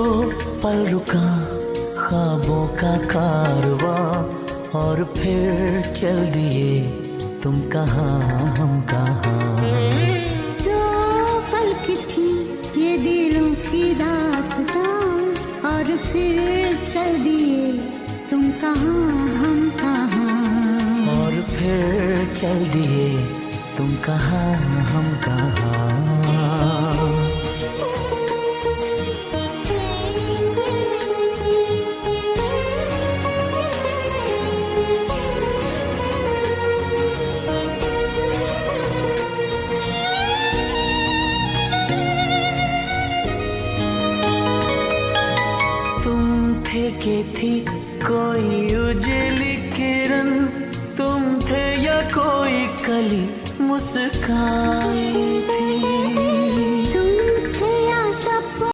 पल रुका ख्वाबों का कारवां, और फिर चल दिए तुम कहाँ हम कहाँ। दो पल की थी ये दिलों की दास्तां, और फिर चल दिए तुम कहाँ हम कहाँ। और फिर चल दिए तुम कहाँ हम कहाँ। के थी कोई उजली किरण, तुम थे या कोई कली मुस्काई